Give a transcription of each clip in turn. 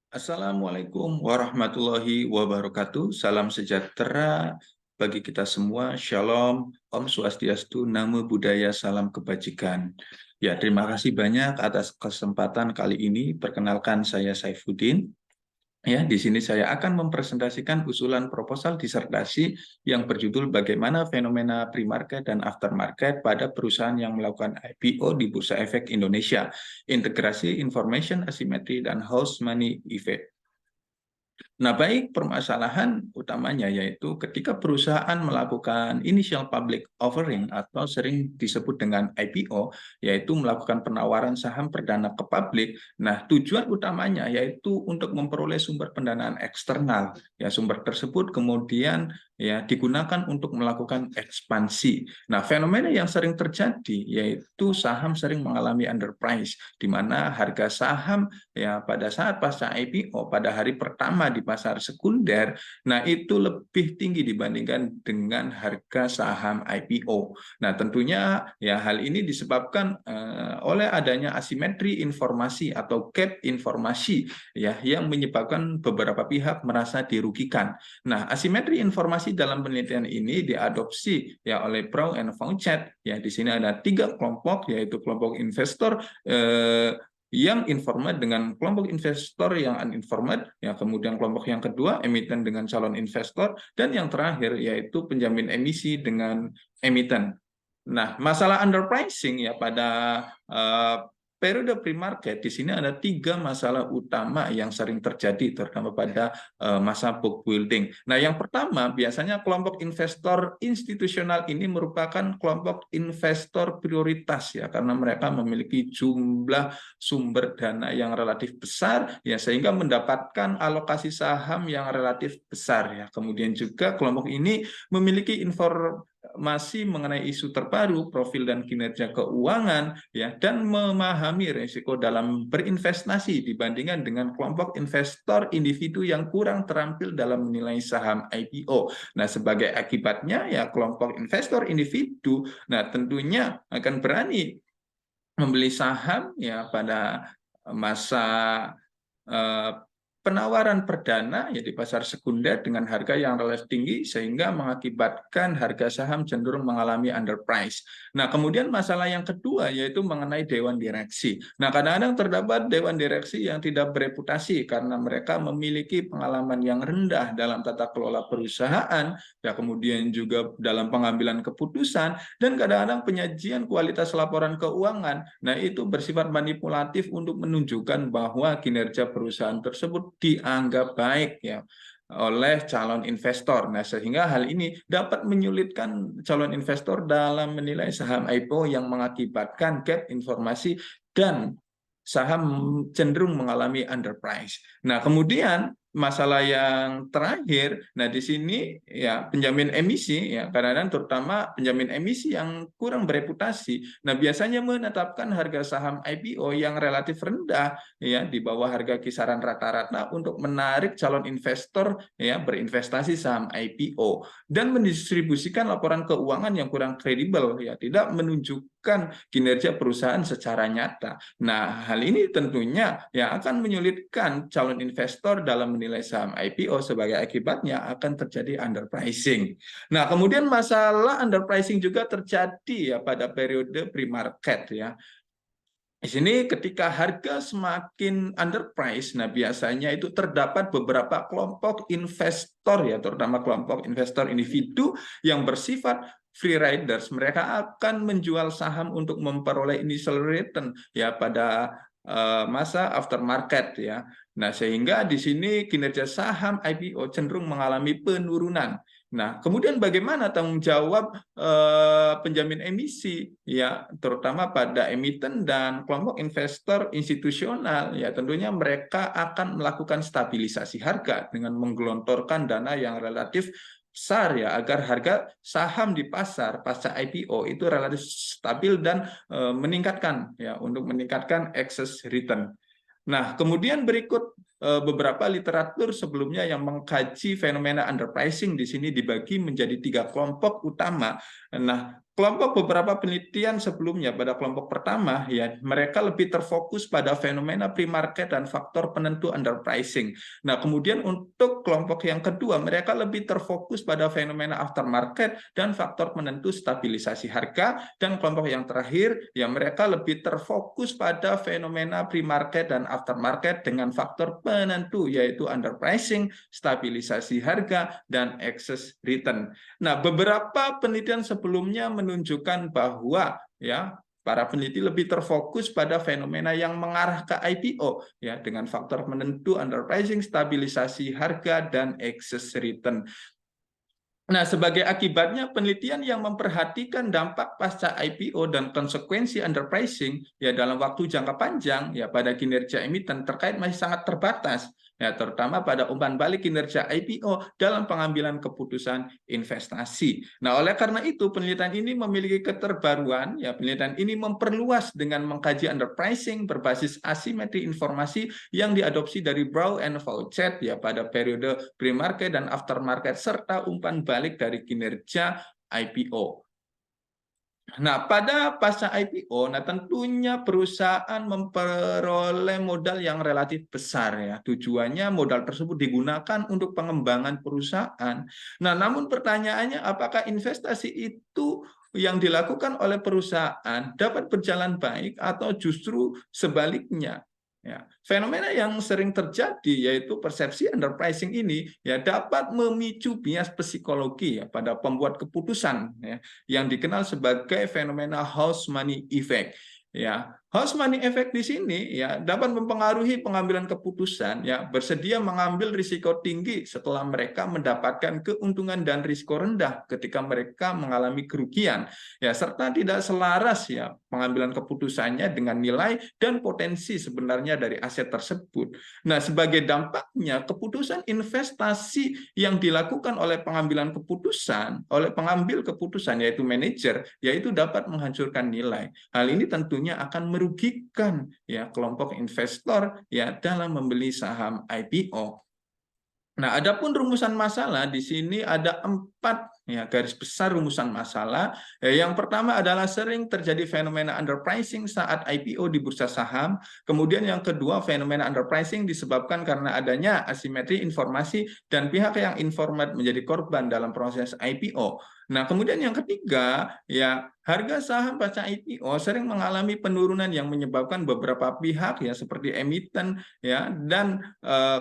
Assalamualaikum warahmatullahi wabarakatuh. Salam sejahtera bagi kita semua. Shalom, Om Swastiastu, Namo Buddhaya, salam kebajikan. Ya, terima kasih banyak atas kesempatan kali ini. Perkenalkan saya Saifuddin. Ya, di sini saya akan mempresentasikan usulan proposal disertasi yang berjudul bagaimana fenomena pre-market dan aftermarket pada perusahaan yang melakukan IPO di Bursa Efek Indonesia, integrasi information asymmetry dan house money effect. Nah, baik, permasalahan utamanya yaitu ketika perusahaan melakukan initial public offering atau sering disebut dengan IPO, yaitu melakukan penawaran saham perdana ke publik. Nah, tujuan utamanya yaitu untuk memperoleh sumber pendanaan eksternal. Ya, sumber tersebut kemudian ya digunakan untuk melakukan ekspansi. Nah, fenomena yang sering terjadi yaitu saham sering mengalami underprice, di mana harga saham ya pada saat pasca IPO pada hari pertama di pasar sekunder, nah itu lebih tinggi dibandingkan dengan harga saham IPO. Nah, tentunya ya hal ini disebabkan oleh adanya asimetri informasi atau gap informasi ya yang menyebabkan beberapa pihak merasa dirugikan. Nah, asimetri informasi dalam penelitian ini diadopsi ya oleh Brown and Faucett. Ya, di sini ada 3 kelompok, yaitu kelompok investor yang informed dengan kelompok investor yang uninformed, ya, kemudian kelompok yang kedua emiten dengan calon investor, dan yang terakhir yaitu penjamin emisi dengan emiten. Nah, masalah underpricing ya pada periode pre-market di sini ada 3 masalah utama yang sering terjadi, terutama pada masa book building. Nah, yang pertama biasanya kelompok investor institusional ini merupakan kelompok investor prioritas ya, karena mereka memiliki jumlah sumber dana yang relatif besar ya, sehingga mendapatkan alokasi saham yang relatif besar ya. Kemudian juga kelompok ini memiliki informasi mengenai isu terbaru, profil dan kinerja keuangan ya, dan memahami risiko dalam berinvestasi dibandingkan dengan kelompok investor individu yang kurang terampil dalam menilai saham IPO. Nah, sebagai akibatnya ya kelompok investor individu nah tentunya akan berani membeli saham ya pada masa eh, penawaran perdana ya di pasar sekunder dengan harga yang relatif tinggi, sehingga mengakibatkan harga saham cenderung mengalami underprice. Nah, kemudian masalah yang kedua yaitu mengenai dewan direksi. Nah, kadang-kadang terdapat dewan direksi yang tidak bereputasi karena mereka memiliki pengalaman yang rendah dalam tata kelola perusahaan, ya kemudian juga dalam pengambilan keputusan, dan kadang-kadang penyajian kualitas laporan keuangan. Nah, itu bersifat manipulatif untuk menunjukkan bahwa kinerja perusahaan tersebut dianggap baik ya oleh calon investor. Nah, sehingga hal ini dapat menyulitkan calon investor dalam menilai saham IPO yang mengakibatkan gap informasi dan saham cenderung mengalami underprice. Nah, kemudian masalah yang terakhir, nah di sini ya penjamin emisi ya kadang-kadang terutama penjamin emisi yang kurang bereputasi. Nah, biasanya menetapkan harga saham IPO yang relatif rendah ya di bawah harga kisaran rata-rata untuk menarik calon investor ya berinvestasi saham IPO, dan mendistribusikan laporan keuangan yang kurang kredibel ya, tidak menunjukkan kinerja perusahaan secara nyata. Nah, hal ini tentunya ya akan menyulitkan calon investor dalam menilai saham IPO, sebagai akibatnya akan terjadi underpricing. Nah, kemudian masalah underpricing juga terjadi ya pada periode pre-market ya. Di sini ketika harga semakin underprice, nah biasanya itu terdapat beberapa kelompok investor ya, terutama kelompok investor individu yang bersifat free riders. Mereka akan menjual saham untuk memperoleh initial return ya pada masa aftermarket ya. Nah, sehingga di sini kinerja saham IPO cenderung mengalami penurunan. Nah, kemudian bagaimana tanggung jawab penjamin emisi ya, terutama pada emiten dan kelompok investor institusional ya, tentunya mereka akan melakukan stabilisasi harga dengan menggelontorkan dana yang relatif besar ya, agar harga saham di pasar pasca IPO itu relatif stabil dan meningkatkan ya, untuk meningkatkan excess return. Nah, kemudian berikut beberapa literatur sebelumnya yang mengkaji fenomena underpricing di sini dibagi menjadi 3 kelompok utama. Nah, kelompok beberapa penelitian sebelumnya pada kelompok pertama ya mereka lebih terfokus pada fenomena pre-market dan faktor penentu underpricing. Nah, kemudian untuk kelompok yang kedua mereka lebih terfokus pada fenomena aftermarket dan faktor penentu stabilisasi harga, dan kelompok yang terakhir ya mereka lebih terfokus pada fenomena pre-market dan aftermarket dengan faktor penentu yaitu underpricing, stabilisasi harga, dan excess return. Nah, beberapa penelitian sebelumnya menunjukkan bahwa ya para peneliti lebih terfokus pada fenomena yang mengarah ke IPO ya dengan faktor penentu underpricing, stabilisasi harga, dan excess return. Nah, sebagai akibatnya penelitian yang memperhatikan dampak pasca IPO dan konsekuensi underpricing ya dalam waktu jangka panjang ya pada kinerja emiten terkait masih sangat terbatas ya terutama pada umpan balik kinerja IPO dalam pengambilan keputusan investasi. Nah, oleh karena itu penelitian ini memiliki keterbaruan ya penelitian ini memperluas dengan mengkaji underpricing berbasis asimetri informasi yang diadopsi dari Brown and Faucett ya pada periode pre-market dan aftermarket serta umpan balik dari kinerja IPO. Nah, pada pasca IPO, nah tentunya perusahaan memperoleh modal yang relatif besar ya. Tujuannya modal tersebut digunakan untuk pengembangan perusahaan. Nah, namun pertanyaannya apakah investasi itu yang dilakukan oleh perusahaan dapat berjalan baik atau justru sebaliknya? Ya, fenomena yang sering terjadi yaitu persepsi underpricing ini ya dapat memicu bias psikologi ya pada pembuat keputusan ya yang dikenal sebagai fenomena house money effect. Ya, house money effect di sini ya dapat mempengaruhi pengambilan keputusan ya bersedia mengambil risiko tinggi setelah mereka mendapatkan keuntungan dan risiko rendah ketika mereka mengalami kerugian ya serta tidak selaras ya pengambilan keputusannya dengan nilai dan potensi sebenarnya dari aset tersebut. Nah, sebagai dampaknya keputusan investasi yang dilakukan oleh pengambilan keputusan oleh pengambil keputusan yaitu manajer yaitu dapat menghancurkan nilai. Hal ini tentunya akan merugikan ya kelompok investor ya dalam membeli saham IPO. Nah, adapun rumusan masalah di sini ada 4 ya garis besar rumusan masalah. Yang pertama adalah sering terjadi fenomena underpricing saat IPO di bursa saham. Kemudian yang kedua, fenomena underpricing disebabkan karena adanya asimetri informasi dan pihak yang informat menjadi korban dalam proses IPO. Nah, kemudian yang ketiga, ya harga saham pasca IPO sering mengalami penurunan yang menyebabkan beberapa pihak ya seperti emiten ya dan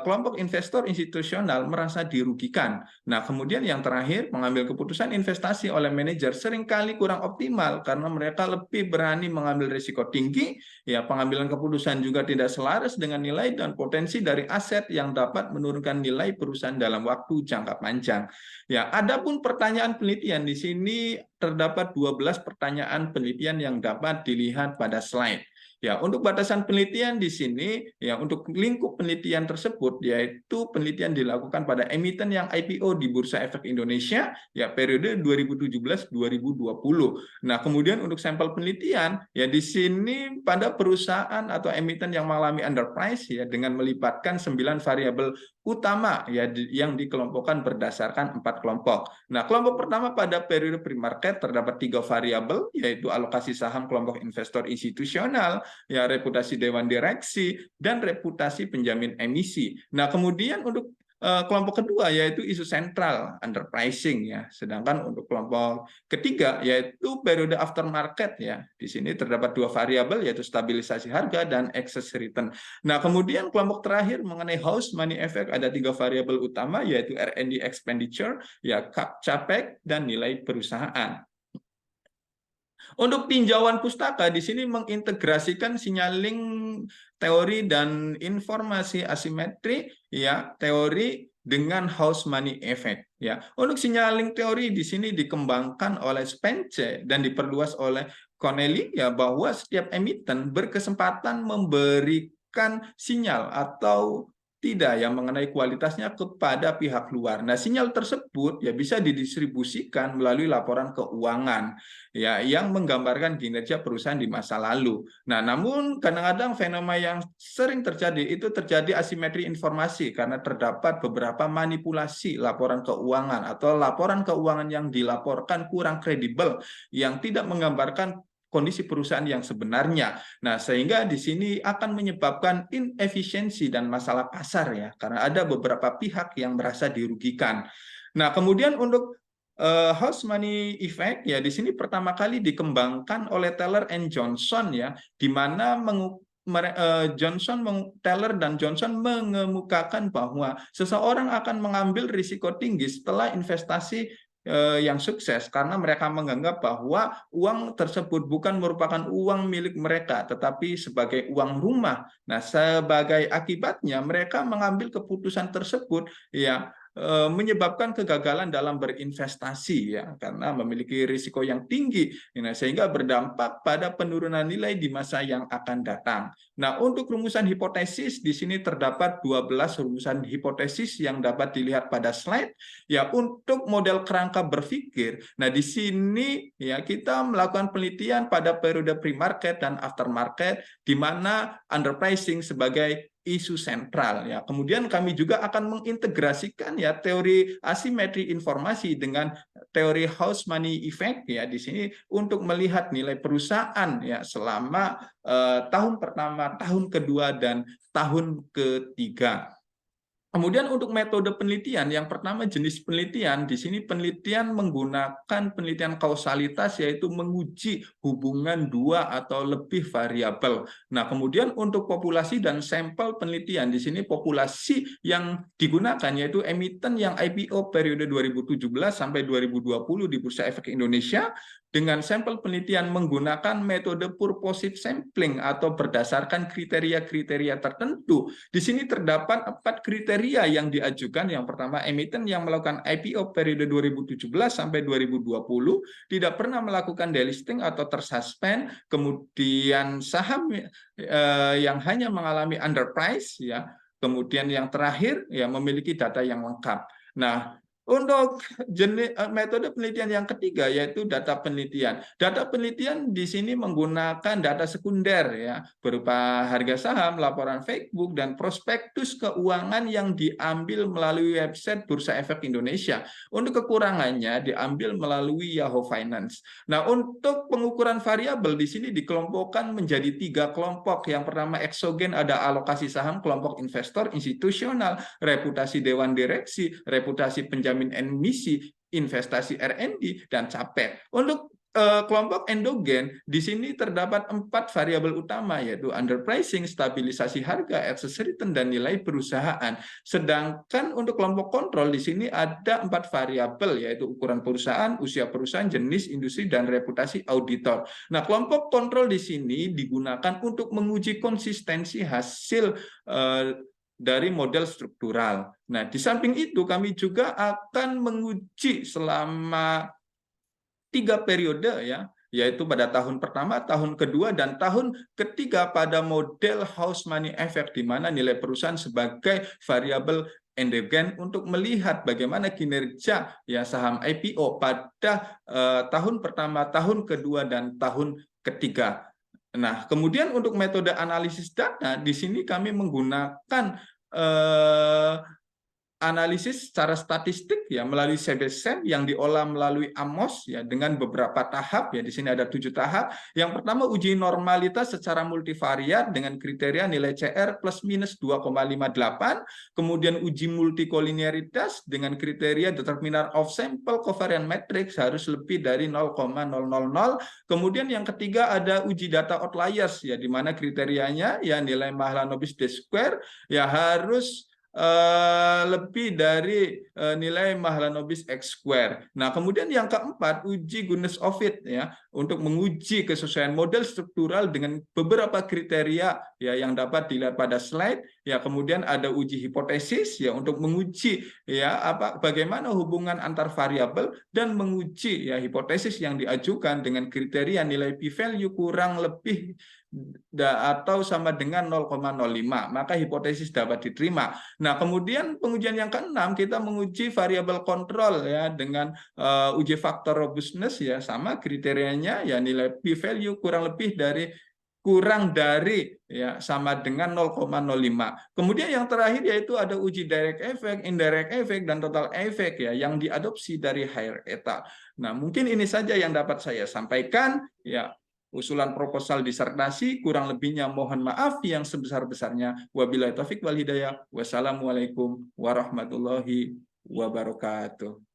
kelompok investor institusional merasa dirugikan. Nah, kemudian yang terakhir, mengambil keputusan investasi oleh manajer seringkali kurang optimal karena mereka lebih berani mengambil risiko tinggi, ya pengambilan keputusan juga tidak selaras dengan nilai dan potensi dari aset yang dapat menurunkan nilai perusahaan dalam waktu jangka panjang. Ya, adapun pertanyaan penelitian di sini terdapat 12 pertanyaan penelitian yang dapat dilihat pada slide. Ya, untuk batasan penelitian di sini, ya untuk lingkup penelitian tersebut, yaitu penelitian dilakukan pada emiten yang IPO di Bursa Efek Indonesia, ya periode 2017-2020. Nah, kemudian untuk sampel penelitian, ya di sini pada perusahaan atau emiten yang mengalami underprice, ya dengan melibatkan 9 variabel utama ya yang dikelompokkan berdasarkan 4 kelompok. Nah, kelompok pertama pada periode pre-market terdapat 3 variabel, yaitu alokasi saham kelompok investor institusional, ya reputasi dewan direksi, dan reputasi penjamin emisi. Nah, kemudian untuk kelompok kedua yaitu isu sentral underpricing ya. Sedangkan untuk kelompok ketiga yaitu periode aftermarket ya. Di sini terdapat 2 variabel yaitu stabilisasi harga dan excess return. Nah, kemudian kelompok terakhir mengenai house money effect ada 3 variabel utama yaitu R&D expenditure, ya CAPEX, dan nilai perusahaan. Untuk tinjauan pustaka di sini mengintegrasikan signaling teori dan informasi asimetri ya, teori dengan house money effect ya. Untuk signaling teori di sini dikembangkan oleh Spence dan diperluas oleh Connelly ya bahwa setiap emiten berkesempatan memberikan sinyal atau tidak, yang mengenai kualitasnya kepada pihak luar. Nah, sinyal tersebut ya bisa didistribusikan melalui laporan keuangan ya yang menggambarkan kinerja perusahaan di masa lalu. Nah, namun kadang-kadang fenomena yang sering terjadi itu terjadi asimetri informasi karena terdapat beberapa manipulasi laporan keuangan atau laporan keuangan yang dilaporkan kurang kredibel yang tidak menggambarkan kondisi perusahaan yang sebenarnya. Nah, sehingga di sini akan menyebabkan inefisiensi dan masalah pasar ya, karena ada beberapa pihak yang merasa dirugikan. Nah, kemudian untuk house money effect ya di sini pertama kali dikembangkan oleh Taylor and Johnson ya, di mana Taylor dan Johnson mengemukakan bahwa seseorang akan mengambil risiko tinggi setelah investasi yang sukses karena mereka menganggap bahwa uang tersebut bukan merupakan uang milik mereka tetapi sebagai uang rumah. Nah, sebagai akibatnya mereka mengambil keputusan tersebut ya menyebabkan kegagalan dalam berinvestasi ya karena memiliki risiko yang tinggi. Nah, sehingga berdampak pada penurunan nilai di masa yang akan datang. Nah, untuk rumusan hipotesis di sini terdapat 12 rumusan hipotesis yang dapat dilihat pada slide. Ya, untuk model kerangka berpikir, nah di sini ya kita melakukan penelitian pada periode pre-market dan aftermarket, di mana underpricing sebagai isu sentral ya. Kemudian kami juga akan mengintegrasikan ya teori asimetri informasi dengan teori house money effect ya di sini untuk melihat nilai perusahaan ya selama tahun pertama, tahun kedua dan tahun ketiga. Kemudian untuk metode penelitian, yang pertama jenis penelitian, di sini penelitian menggunakan penelitian kausalitas, yaitu menguji hubungan dua atau lebih variabel. Nah, kemudian untuk populasi dan sampel penelitian, di sini populasi yang digunakan yaitu emiten yang IPO periode 2017 sampai 2020 di Bursa Efek Indonesia, dengan sampel penelitian menggunakan metode purposive sampling atau berdasarkan kriteria-kriteria tertentu. Di sini terdapat 4 kriteria yang diajukan. Yang pertama, emiten yang melakukan IPO periode 2017 sampai 2020 tidak pernah melakukan delisting atau tersuspend, kemudian saham yang hanya mengalami underprice ya. Kemudian yang terakhir ya memiliki data yang lengkap. Nah, untuk metode penelitian yang ketiga yaitu data penelitian. Data penelitian di sini menggunakan data sekunder ya berupa harga saham, laporan Facebook dan prospektus keuangan yang diambil melalui website Bursa Efek Indonesia. Untuk kekurangannya diambil melalui Yahoo Finance. Nah, untuk pengukuran variabel di sini dikelompokkan menjadi 3 kelompok. Yang pertama eksogen ada alokasi saham kelompok investor institusional, reputasi dewan direksi, reputasi penjamin emisi, investasi R&D, dan capek. Untuk kelompok endogen, di sini terdapat 4 variabel utama, yaitu underpricing, stabilisasi harga, excess return, dan nilai perusahaan. Sedangkan untuk kelompok kontrol, di sini ada 4 variabel, yaitu ukuran perusahaan, usia perusahaan, jenis industri, dan reputasi auditor. Nah, kelompok kontrol di sini digunakan untuk menguji konsistensi hasil dari model struktural. Nah, di samping itu kami juga akan menguji selama 3 periode ya, yaitu pada tahun pertama, tahun kedua, dan tahun ketiga pada model house money effect, di mana nilai perusahaan sebagai variabel endogen untuk melihat bagaimana kinerja ya saham IPO pada tahun pertama, tahun kedua, dan tahun ketiga. Nah, kemudian untuk metode analisis data, di sini kami menggunakan analisis secara statistik ya melalui CBSEM yang diolah melalui AMOS ya dengan beberapa tahap ya. Di sini ada 7 tahap. Yang pertama uji normalitas secara multivariat dengan kriteria nilai CR plus minus 2,58, kemudian uji multikolinearitas dengan kriteria determinant of sample covariance matrix harus lebih dari 0,000. Kemudian yang ketiga ada uji data outliers ya, di mana kriterianya ya nilai Mahalanobis D-square ya harus lebih dari nilai Mahalanobis X square. Nah, kemudian yang keempat, uji goodness of fit ya, untuk menguji kesesuaian model struktural dengan beberapa kriteria ya yang dapat dilihat pada slide. Ya, kemudian ada uji hipotesis ya untuk menguji ya bagaimana hubungan antar variabel dan menguji ya hipotesis yang diajukan dengan kriteria nilai p-value kurang lebih atau sama dengan 0,05, maka hipotesis dapat diterima. Nah, kemudian pengujian yang keenam kita menguji variabel kontrol ya dengan uji faktor robustness ya, sama kriterianya ya nilai p-value kurang dari ya sama dengan 0,05. Kemudian yang terakhir yaitu ada uji direct effect, indirect effect, dan total effect ya yang diadopsi dari higher eta. Nah, mungkin ini saja yang dapat saya sampaikan ya. Usulan proposal disertasi kurang lebihnya mohon maaf yang sebesar-besarnya. Wabillahi taufik wal hidayah. Wassalamualaikum warahmatullahi wabarakatuh.